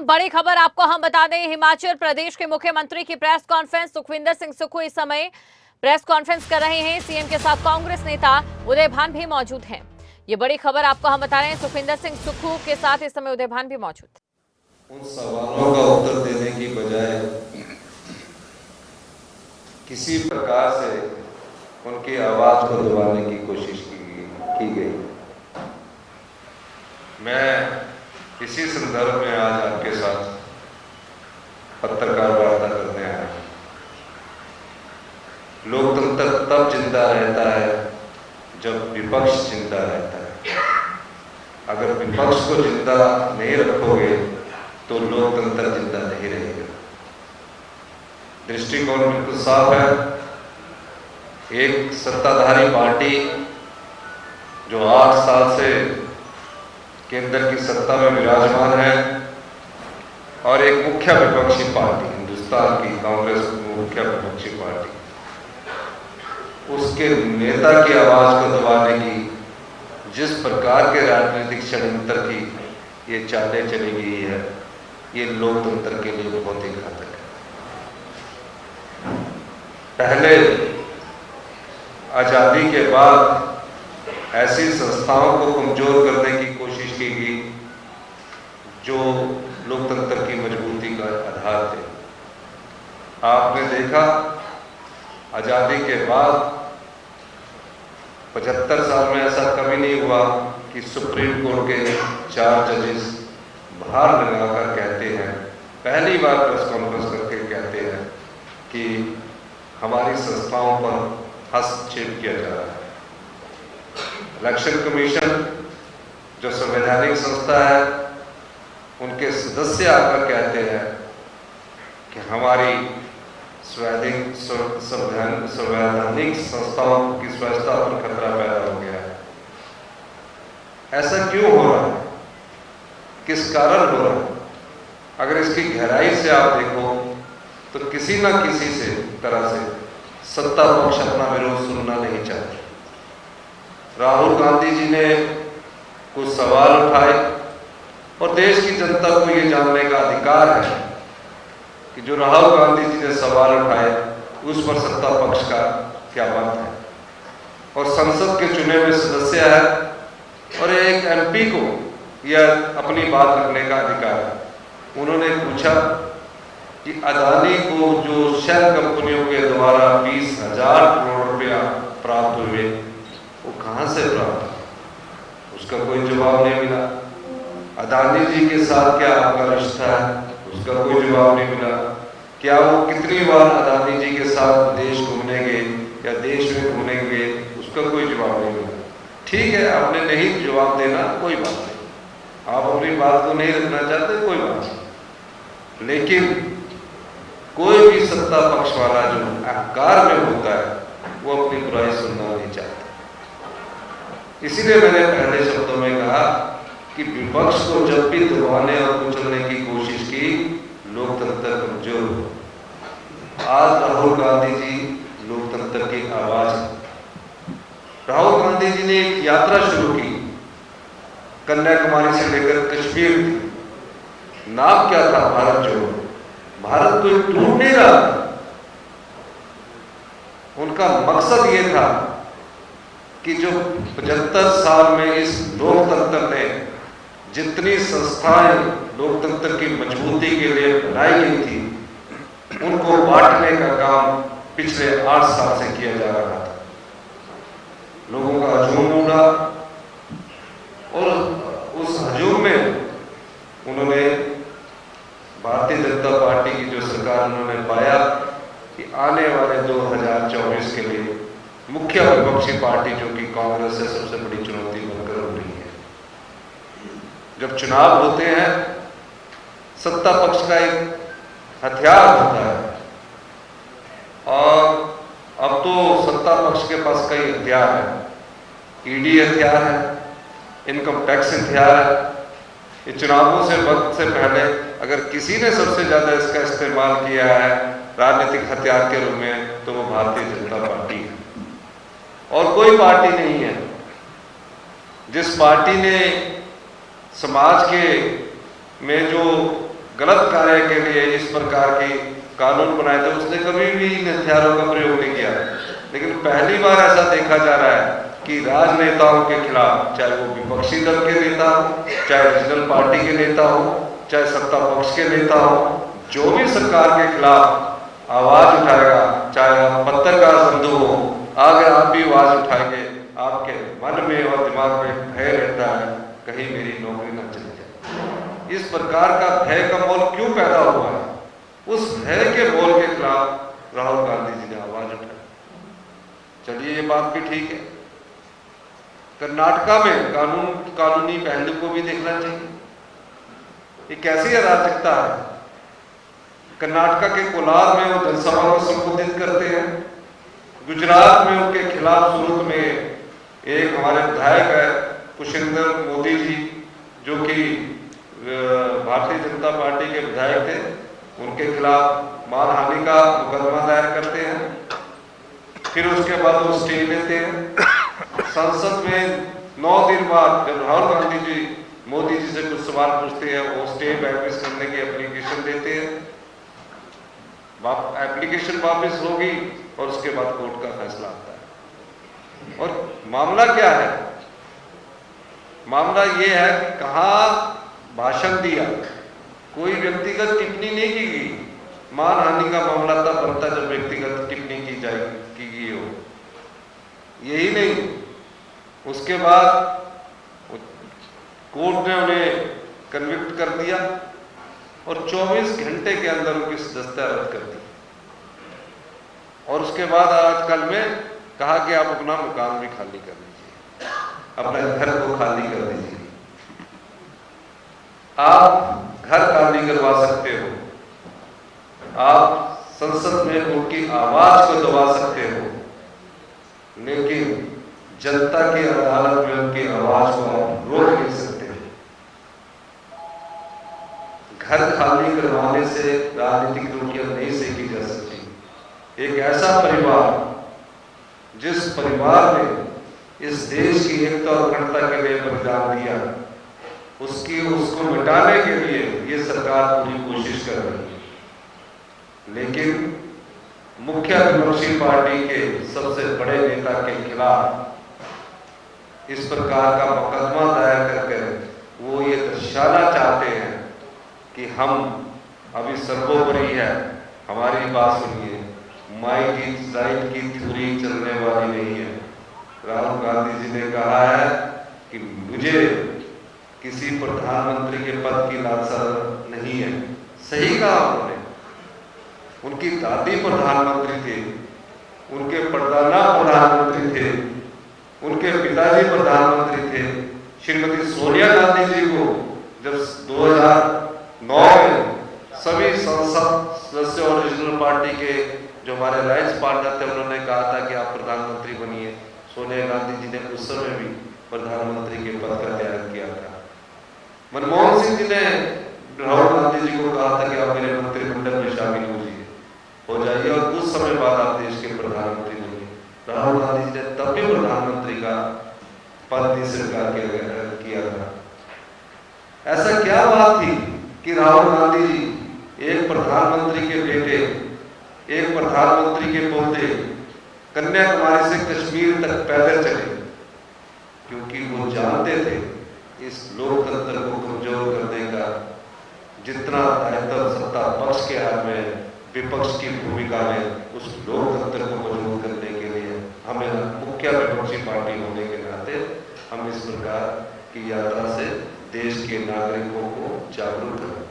बड़ी खबर आपको हम बता दें, हिमाचल प्रदेश के मुख्यमंत्री की प्रेस कॉन्फ्रेंस। सुखविंदर सिंह सुक्खू इस समय प्रेस कॉन्फ्रेंस कर रहे हैं। सीएम के साथ कांग्रेस नेता उदय भान भी मौजूद हैं। ये बड़ी खबर आपको हम बता रहे हैं, सुखविंदर सिंह सुक्खू के साथ इस समय उदय भान भी मौजूद है। उन सवालों का उत्तर देने की बजाय किसी प्रकार से उनकी आवाज को दबाने की कोशिश की गई। मैं इसी संदर्भ में आज आपके साथ पत्रकार वार्ता करने आया हूं। लोकतंत्र तब जिंदा रहता है जब विपक्ष जिंदा रहता है। अगर विपक्ष को जिंदा नहीं रखोगे तो लोकतंत्र जिंदा नहीं रहेगा। दृष्टिकोण बिल्कुल साफ है। एक सत्ताधारी पार्टी जो 8 साल से केंद्र की सत्ता में विराजमान है और एक मुख्य विपक्षी पार्टी, हिंदुस्तान की कांग्रेस मुख्य विपक्षी पार्टी, उसके नेता की आवाज को दबाने की जिस प्रकार के राजनीतिक षड्यंत्र की ये चालें चली गई है, ये लोकतंत्र के लिए बहुत ही घातक है। पहले आजादी के बाद ऐसी संस्थाओं को कमजोर करने की कोशिश की गई जो लोकतंत्र की मजबूती का आधार थे। आपने देखा आजादी के बाद 75 साल में ऐसा कभी नहीं हुआ कि सुप्रीम कोर्ट के 4 जजेस बाहर लगाकर कहते हैं, पहली बार प्रेस कॉन्फ्रेंस करके कहते हैं कि हमारी संस्थाओं पर हस्तक्षेप किया जा रहा है। इलेक्शन कमीशन जो संवैधानिक संस्था है, उनके सदस्य आकर कहते हैं कि हमारी संवैधानिक संस्थाओं की स्वच्छता पर खतरा पैदा हो गया है। ऐसा क्यों हो रहा है? किस कारण हो रहा है? अगर इसकी गहराई से आप देखो तो किसी ना किसी से तरह से सत्ता पक्ष अपना विरोध सुनना नहीं चाहते। राहुल गांधी जी ने कुछ सवाल उठाए और देश की जनता को ये जानने का अधिकार है कि जो राहुल गांधी जी ने सवाल उठाए उस पर सत्ता पक्ष का क्या मत है। और संसद के चुने हुए सदस्य है और एक एमपी को यह अपनी बात रखने का अधिकार है। उन्होंने पूछा कि अदानी को जो शेल कंपनियों के द्वारा 20,000 करोड़ रुपया प्राप्त हुए, वो कहां से प्राप्त हुआ? उसका कोई जवाब नहीं मिला। अदानी जी के साथ क्या आपका रिश्ता है? उसका कोई जवाब नहीं मिला। क्या वो कितनी बार अदानी जी के साथ देश घूमने गए या देश में घूमने गए? उसका कोई जवाब नहीं मिला। ठीक है, आपने नहीं जवाब देना, कोई बात नहीं। आप अपनी बात को नहीं रखना चाहते, कोई बात नहीं। लेकिन कोई भी सत्ता पक्ष वाला जो अहंकार में होता है, वो अपनी बुराई सुनना नहीं चाहता। इसीलिए मैंने पहले शब्दों में कहा कि विपक्ष को जब भी दबाने और कुचलने की कोशिश की, लोकतंत्र कमजोर हो। आज राहुल गांधी जी लोकतंत्र की आवाज है। राहुल गांधी जी ने एक यात्रा शुरू की, कन्याकुमारी से लेकर कश्मीर की। नाम क्या था? भारत जोड़ो। भारत कोई टूट नहीं रहा। उनका मकसद ये था कि जो 75 साल में इस लोकतंत्र ने जितनी संस्थाएं लोकतंत्र की मजबूती के लिए बनाई गई थी, उनको बांटने का काम पिछले 8 साल से किया जा रहा था। लोगों का हजूम उड़ा और उस हजूम में उन्होंने भारतीय जनता पार्टी की जो सरकार, उन्होंने पाया कि आने वाले 2024 के लिए मुख्य विपक्षी पार्टी जो कि कांग्रेस है, सबसे बड़ी चुनौती बनकर हो रही है। जब चुनाव होते हैं, सत्ता पक्ष का एक हथियार होता है और अब तो सत्ता पक्ष के पास कई हथियार है। ईडी हथियार है, इनकम टैक्स हथियार है। ये चुनावों से वक्त से पहले अगर किसी ने सबसे ज्यादा इसका इस्तेमाल किया है राजनीतिक हथियार के रूप में, तो वो भारतीय जनता पार्टी है। और कोई पार्टी नहीं है जिस पार्टी ने समाज के में जो गलत कार्य के लिए इस प्रकार के कानून बनाए थे उसने कभी भी इन हथियारों का प्रयोग नहीं किया। लेकिन पहली बार ऐसा देखा जा रहा है कि राजनेताओं के खिलाफ, चाहे वो विपक्षी दल के नेता हो, चाहे रीजनल पार्टी के नेता हो, चाहे सत्ता पक्ष के नेता हो, जो भी सरकार के खिलाफ आवाज उठाएगा, चाहे आप पत्रकार बंधु हो, अगर आप भी आवाज उठाएंगे, आपके मन में और दिमाग में भय रहता है कहीं मेरी नौकरी न चली जाए। इस प्रकार का भय का मोल क्यों पैदा हुआ है? उस भय के मोल के खिलाफ राहुल गांधी जी ने आवाज उठाई। चलिए ये बात भी ठीक है। कर्नाटका में कानूनी पहलू को भी देखना चाहिए। ये कैसी अराजकता है? कर्नाटका के कोलार में वो जनसभा को संबोधित करते हैं। गुजरात में उनके खिलाफ सूरत में एक हमारे विधायक है पुष्पेंद्र मोदी जी, जो कि भारतीय जनता पार्टी के विधायक थे, उनके खिलाफ मानहानि का मुकदमा दायर करते हैं। फिर उसके बाद वो स्टे लेते हैं। संसद में 9 दिन बाद जब राहुल गांधी जी मोदी जी से कुछ सवाल पूछते हैं, वो स्टे वापस करने की एप्लीकेशन देते हैं। एप्लीकेशन वापस होगी और उसके बाद कोर्ट का फैसला आता है। और मामला क्या है? मामला ये है कि कहाँ भाषण दिया, कोई व्यक्तिगत टिप्पणी नहीं की गई। मानहानि का मामला तब बनता जब व्यक्तिगत टिप्पणी की गई हो। यही नहीं, उसके बाद कोर्ट ने उन्हें कन्विक्ट कर दिया और 24 घंटे के अंदर उनकी सदस्यता रद्द कर दी। और उसके बाद आजकल में कहा कि आप अपना मकान भी खाली कर लीजिए, अपने घर को खाली कर दीजिए। आप घर खाली करवा सकते हो, आप संसद में उनकी आवाज को दबा सकते हो, लेकिन जनता की अदालत में उनकी आवाज को आप रोक नहीं सकते। घर खाली करवाने से राजनीतिक रोटियां नहीं सेकी जा सकती। एक ऐसा परिवार जिस परिवार ने इस देश की एकता और अखंडता के लिए बलिदान दिया, उसको मिटाने के लिए ये सरकार पूरी कोशिश कर रही है। लेकिन मुख्य विपक्षी पार्टी के सबसे बड़े नेता के खिलाफ इस प्रकार का मुकदमा दायर करके वो ये दर्शाना चाहते हैं कि हम अभी सर्वोपरि है, हमारी बात सुनिए, माइट इज राइट की थ्योरी चलने वाली नहीं है। राहुल गांधी जी ने कहा है कि मुझे किसी प्रधानमंत्री के पद की लालसा नहीं है। सही कहा उन्होंने। उनकी दादी प्रधानमंत्री थे, उनके परदादा प्रधानमंत्री थे, उनके पिताजी प्रधानमंत्री थे। श्रीमती सोनिया गांधी जी को जब 2009 में सभी संसद सदस्य और रीजनल पार्टी के जो हमारे राइट्स पार्टनर थे, उन्होंने कहा था कि आप प्रधानमंत्री बनिए। सोनिया गांधी जी ने उस समय भी प्रधानमंत्री के पद का त्याग किया था। मनमोहन सिंह जी ने राहुल गांधी जी को कहा था कि आप मेरे मंत्रिमंडल में शामिल हो जाइए और कुछ समय बाद आप देश के प्रधानमंत्री बनिए। राहुल गांधी जी ने तब भी प्रधानमंत्री का पद स्वीकार किया था। ऐसा क्या बात थी कि राहुल गांधी जी एक प्रधानमंत्री के बेटे, एक प्रधानमंत्री के पोते कन्याकुमारी से कश्मीर तक पैदल चले? क्योंकि वो जानते थे इस लोकतंत्र को कमजोर करने का जितना दायित्व सत्ता पक्ष के हाथ में, विपक्ष की भूमिका में उस लोकतंत्र को मजबूत करने के लिए हमें मुख्य विपक्षी पार्टी होने के नाते हम इस प्रकार की यात्रा से देश के नागरिकों को जागरूक करें।